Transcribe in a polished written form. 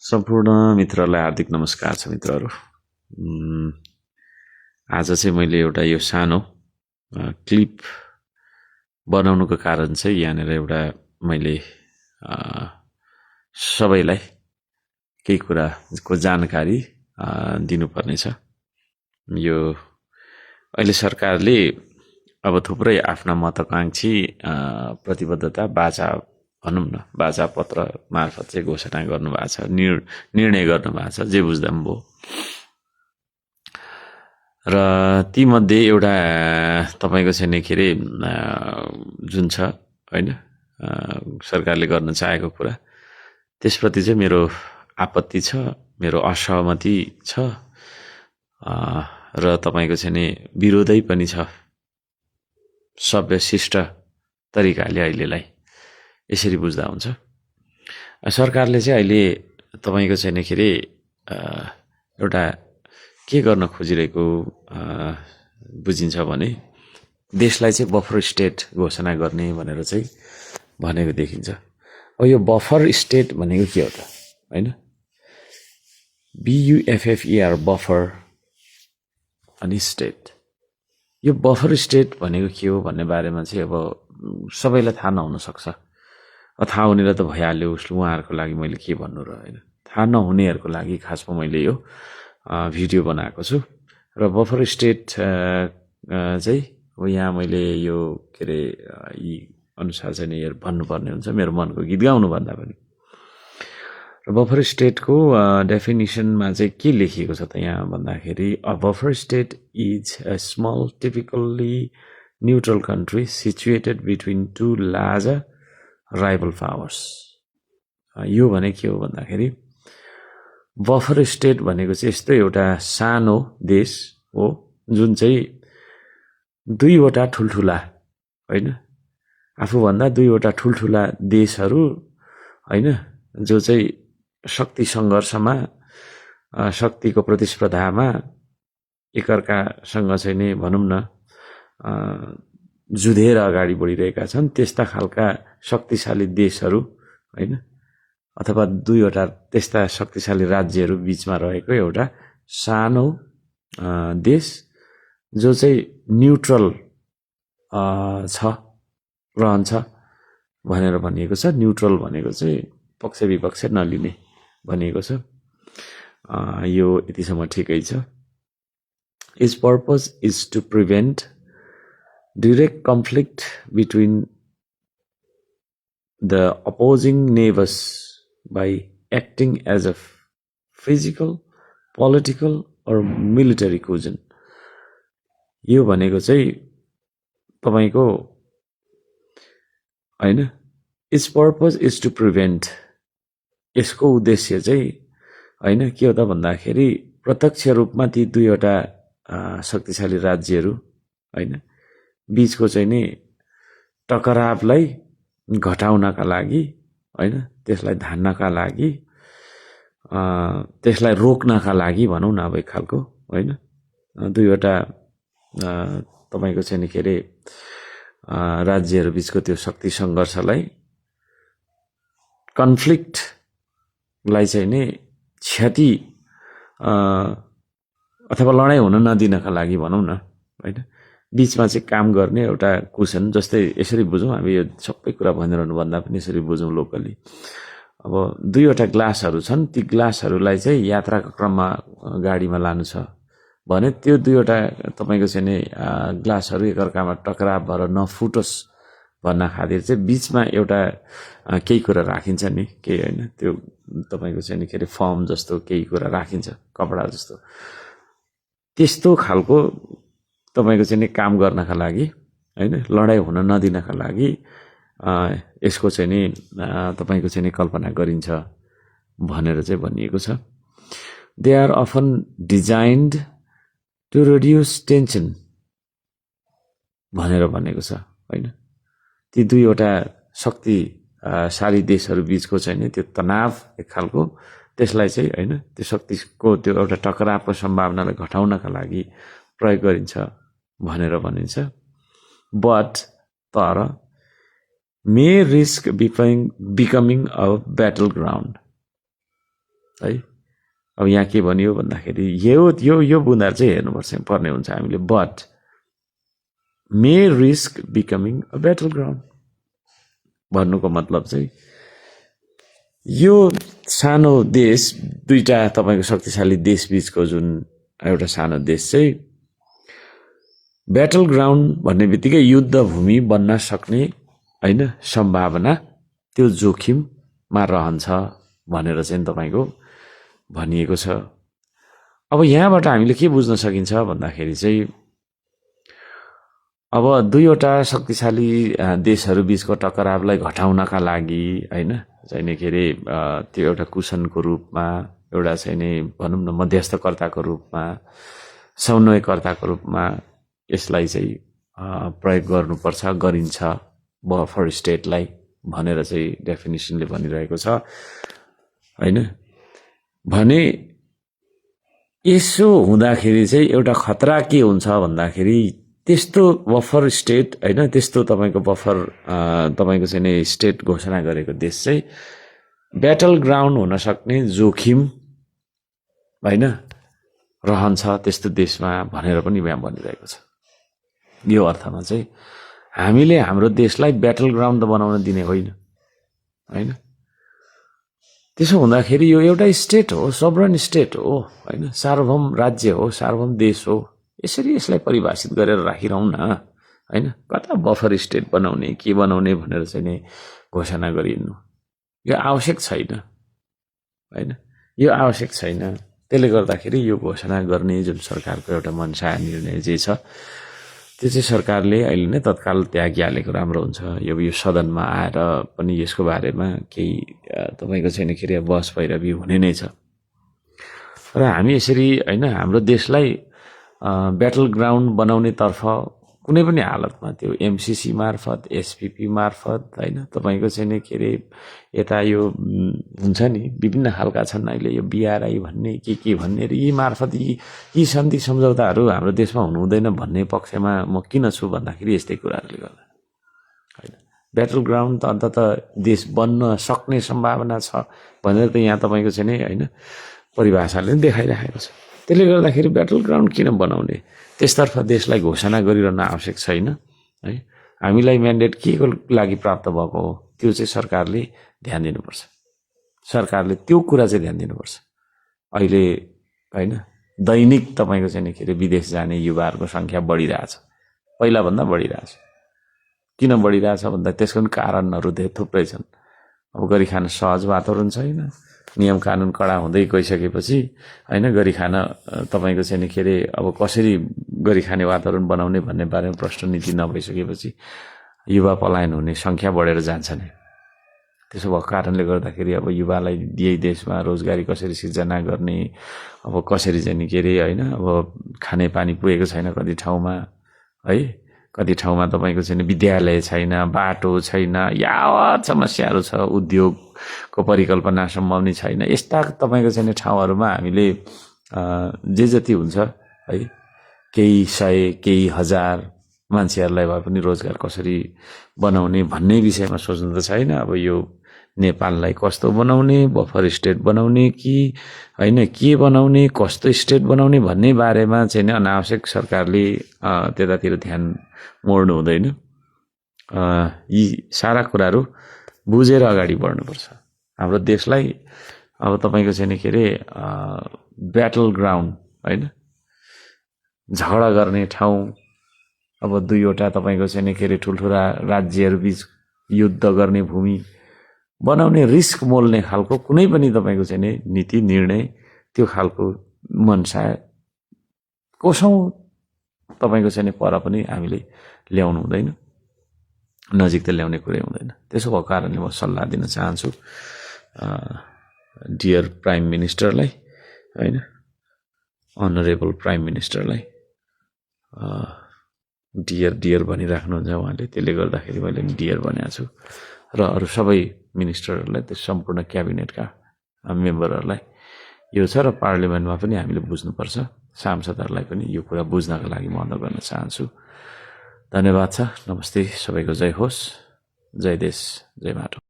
सम्पूर्ण मित्रलाई हार्दिक नमस्कार छ मित्रहरू। आज चाहिँ मैले एउटा यो सानो क्लिप बनाउनुको कारण चाहिँ यहाँनिर एउटा मैले सबैलाई केही कुराको जानकारी दिनुपर्नेछ। यो अहिले सरकारले अब थुप्रै आफ्ना महत्वाकांक्षी प्रतिबद्धता बाचा भनौँ न बाचा पत्र मार्फत चाहिँ घोषणा गर्नुभएको छ, निर्णय गर्नुभएको छ, जे बुझ्दा पनि भयो। र तीमध्ये एउटा तपाईँको चाहिँ नि के अरे जुन छ होइन सरकारले गर्न चाहेको कुरा, त्यसप्रति चाहिँ मेरो आपत्ति छ, मेरो असहमति छ र तपाईँको चाहिँ नि विरोधै पनि छ। सभ्य शिष्ट तरिकाले अहिलेलाई यसरी बुझ्दा हुन्छ। सरकारले चाहिँ अहिले तपाईँको चाहिँ नि के अरे एउटा के गर्न खोजिरहेको बुझिन्छ भने देशलाई चाहिँ बफर स्टेट घोषणा गर्ने भनेर चाहिँ भनेको देखिन्छ। अब यो बफर स्टेट भनेको के हो त, होइन? BUFFER बफर अनि स्टेट। यो बफर स्टेट भनेको के हो भन्ने बारेमा चाहिँ अब सबैलाई थाहा नहुन सक्छ। थाहा हुनेलाई त भइहाल्यो, उहाँहरूको लागि मैले के भन्नु र, होइन? थाहा नहुनेहरूको लागि खासमा मैले यो भिडियो बनाएको छु। र बफर स्टेट चाहिँ अब यहाँ मैले यो के अरे यी अनुसार चाहिँ नि भन्नुपर्ने हुन्छ मेरो मनको गीत गाउनु भन्दा पनि। र बफर स्टेटको डेफिनिसनमा चाहिँ के लेखिएको छ त यहाँ भन्दाखेरि, a buffer state is a small typically neutral country situated between two larger rival powers. यो भने के हो भन्दाखेरि बफर स्टेट भनेको चाहिँ यस्तो एउटा सानो देश हो जुन चाहिँ दुईवटा ठुल्ठुला, होइन, आफूभन्दा दुईवटा ठुल्ठुला देशहरू, होइन, जो चाहिँ शक्ति सङ्घर्षमा शक्तिको प्रतिस्पर्धामा एकअर्कासँग चाहिँ नै भनौँ न जुधेर अगाडि बढिरहेका छन्, त्यस्ता खालका शक्तिशाली देशहरू, होइन, अथवा दुईवटा त्यस्ता शक्तिशाली राज्यहरू बिचमा रहेको एउटा सानो देश जो चाहिँ न्युट्रल छ, रहन्छ भनेर भनिएको छ। न्युट्रल भनेको चाहिँ पक्ष विपक्ष नलिने भनिएको छ। यो यतिसम्म ठिकै छ। It's purpose is to prevent direct conflict between the opposing neighbors by acting as a physical, political or military cushion. यो भनेको चाहिँ तपाईको हैन, it's purpose is to prevent, यसको उद्देश्य चाहिँ हैन के हो त भन्दाखेरि प्रत्यक्ष रूपमा ती दुईवटा शक्तिशाली राज्यहरू हैन बीचको चाहिँ नि टकरावलाई घटाउनका लागि, हैन, त्यसलाई धान्नका लागि, त्यसलाई रोक्नका लागि भनौँ न अब एक खालको, हैन, दुईवटा तपाईको चाहिँ नि के अरे राज्यहरू बीचको त्यो शक्ति सङ्घर्षलाई, कन्फ्लिक्टलाई चाहिँ नि क्षति अथवा लडाइँ हुन नदिनका लागि भनौँ न, हैन, बीचमा चाहिँ काम गर्ने एउटा कुसन। जस्तै यसरी बुझौँ, हामी यो सबै कुरा भनिरहनु भन्दा पनि यसरी बुझौँ लोकली। अब दुईवटा ग्लासहरू छन्, ती ग्लासहरूलाई चाहिँ यात्राको क्रममा गाडीमा लानु छ भने त्यो दुईवटा तपाईँको चाहिँ नि ग्लासहरू एकअर्कामा टकराव भएर नफुटोस् भन्न खातिर चाहिँ बिचमा एउटा केही कुरा राखिन्छ नि, केही होइन, त्यो तपाईँको चाहिँ नि के अरे फर्म जस्तो केही कुरा राखिन्छ, कपडा जस्तो, त्यस्तो खालको तपाईको चाहिँ नि काम गर्नका लागि, हैन, लडाइँ हुन नदिनका लागि यसको चाहिँ नि तपाईको चाहिँ नि कल्पना गरिन्छ भनेर चाहिँ भनिएको छ। They are often designed to reduce tension भनेर भनेको छ, हैन। ती दुईवटा शक्तिशाली देशहरू बीचको चाहिँ नि त्यो तनाव एक खालको, त्यसलाई चाहिँ हैन त्यो शक्तिको त्यो एउटा टकरावको सम्भावनालाई घटाउनका लागि प्रयोग गरिन्छ भनेर भनिन्छ। बट तर may risk becoming a battle ground, है। अब यहाँ के भनियो भन्दाखेरि यो बुँदाहरू चाहिँ हेर्नुपर्छ पर्ने हुन्छ हामीले। But may risk becoming a battle ground भन्नुको मतलब चाहिँ यो सानो देश, दुईटा तपाईँको शक्तिशाली देशबीचको जुन एउटा सानो देश चाहिँ ब्याटल ग्राउन्ड भन्ने बित्तिकै युद्ध भूमि बन्न सक्ने होइन सम्भावना त्यो जोखिममा रहन्छ भनेर चाहिँ तपाईँको भनिएको छ। अब यहाँबाट हामीले के बुझ्न सकिन्छ भन्दाखेरि चाहिँ अब दुईवटा शक्तिशाली देशहरू बीचको टकरावलाई घटाउनका लागि होइन चाहिँ के अरे त्यो एउटा कुशनको रूपमा, एउटा चाहिँ नि भनौँ न मध्यस्थकर्ताको रूपमा, समन्वयकर्ताको रूपमा यसलाई चाहिँ प्रयोग गर्नुपर्छ, गरिन्छ बफर स्टेटलाई भनेर चाहिँ डेफिनेसनले भनिरहेको छ होइन। भने यसो हुँदाखेरि चाहिँ एउटा खतरा के हुन्छ भन्दाखेरि त्यस्तो बफर स्टेट होइन, त्यस्तो तपाईँको बफर तपाईँको चाहिँ नि स्टेट घोषणा गरेको देश चाहिँ ब्याटल ग्राउन्ड हुन सक्ने जोखिम होइन रहन्छ त्यस्तो देशमा भनेर पनि यहाँ भनिरहेको छ। यो अर्थमा चाहिँ हामीले हाम्रो देशलाई ब्याटल ग्राउन्ड त बनाउन दिने होइन होइन। त्यसो हुँदाखेरि यो एउटा स्टेट हो, सभरेन स्टेट हो होइन, सार्वभौम राज्य हो, सार्वभौम देश हो। यसरी यसलाई परिभाषित गरेर राखिरहँ न होइन। कता बफर स्टेट बनाउने के बनाउने भनेर चाहिँ नि घोषणा गरिनु यो आवश्यक छैन होइन, यो आवश्यक छैन। त्यसले गर्दाखेरि यो घोषणा गर्ने जुन सरकारको एउटा मनसा निर्णय जे छ त्यो चाहिँ सरकारले अहिले नै तत्काल त्यागिहालेको राम्रो हुन्छ। यो सदनमा आएर पनि यसको बारेमा केही तपाईँको छैन के अरे बहस पैरवी हुने नै छ। र हामी यसरी होइन हाम्रो देशलाई ब्याटल ग्राउन्ड बनाउने तर्फ कुनै पनि हालतमा त्यो एमसीसी मार्फत, एसपीपी मार्फत होइन तपाईँको चाहिँ के अरे यता यो हुन्छ नि विभिन्न खालका छन् अहिले यो बीआरआई भन्ने के भन्ने यी मार्फत यी सन्धि सम्झौताहरू हाम्रो देशमा हुनु हुँदैन भन्ने पक्षमा म किन छु भन्दाखेरि यस्तै कुराहरूले गर्दा होइन। ब्याटल ग्राउन्ड त अन्तत देश बन्न सक्ने सम्भावना छ भनेर त यहाँ तपाईँको चाहिँ नि होइन परिभाषाले पनि देखाइराखेको छ। त्यसले गर्दाखेरि ब्याटल ग्राउन्ड किन बनाउने, त्यसतर्फ देशलाई घोषणा गरिरहन आवश्यक छैन है। हामीलाई म्यान्डेट के को लागि प्राप्त भएको हो त्यो चाहिँ सरकारले ध्यान दिनुपर्छ। सरकारले त्यो कुरा चाहिँ ध्यान दिनुपर्छ। अहिले होइन दैनिक तपाईँको चाहिँ के अरे विदेश जाने युवाहरूको सङ्ख्या बढिरहेछ, पहिलाभन्दा बढिरहेछ। किन बढिरहेछ भन्दा त्यसको पनि कारणहरू धेरै थुप्रै छन्। अब गरी खान सहज वातावरण छैन, नियम कानुन कडा हुँदै गइसकेपछि होइन गरी खान तपाईँको चाहिँ के अरे अब कसरी गरी खाने वातावरण बनाउने भन्ने बारेमा प्रश्न नीति नभइसकेपछि युवा पलायन हुने सङ्ख्या बढेर जान्छ नि। त्यसो भएको कारणले गर्दाखेरि अब युवालाई यही देशमा रोजगारी कसरी सिर्जना गर्ने, अब कसरी चाहिँ के अरे होइन अब खाने पानी पुगेको छैन कति ठाउँमा है, कति ठाउँमा तपाईँको चाहिँ विद्यालय छैन, बाटो छैन, यावत समस्याहरू छ, उद्योगको परिकल्पना सम्भव नै छैन। यस्ता तपाईँको चाहिँ ठाउँहरूमा हामीले जे जति हुन्छ है केही सय केही हजार मान्छेहरूलाई भए पनि रोजगार कसरी बनाउने भन्ने विषयमा सोच्नु त छैन। अब यो नेपाललाई कस्तो बनाउने, बफर स्टेट बनाउने कि होइन के बनाउने, कस्तो स्टेट बनाउने भन्ने बारेमा चाहिँ अनावश्यक सरकारले त्यतातिर ध्यान मोड्नु हुँदैन। यी सारा कुराहरू बुझेर अगाडि बढ्नुपर्छ। हाम्रो देशलाई अब तपाईँको चाहिँ के अरे ब्याटल ग्राउन्ड होइन, झगडा गर्ने ठाउँ, अब दुईवटा तपाईँको चाहिँ के अरे ठुल्ठुला राज्यहरू बीच युद्ध गर्ने भूमि बनाउने रिस्क मोल्ने खालको कुनै पनि तपाईँको चाहिँ नीति निर्णय त्यो खालको मनसा कसौँ तपाईँको चाहिँ पर पनि हामीले ल्याउनु हुँदैन, नजिक त ल्याउने कुरै हुँदैन। त्यसो भएको कारणले म सल्लाह दिन चाहन्छु डियर प्राइम मिनिस्टरलाई होइन, अनरेबल प्राइम मिनिस्टरलाई डियर भनिराख्नुहुन्छ उहाँले, त्यसले गर्दाखेरि मैले डियर भनेको छु। र अरू सबै मिनिस्टरहरूलाई, त्यो सम्पूर्ण क्याबिनेटका मेम्बरहरूलाई यो छ। र पार्लियामेन्टमा पनि हामीले बुझ्नुपर्छ, सांसदहरूलाई पनि यो कुरा बुझ्नका लागि म अनुरोध गर्न चाहन्छु। धन्यवाद छ। नमस्ते, सबैको जय होस्, जय देश, जय माटो।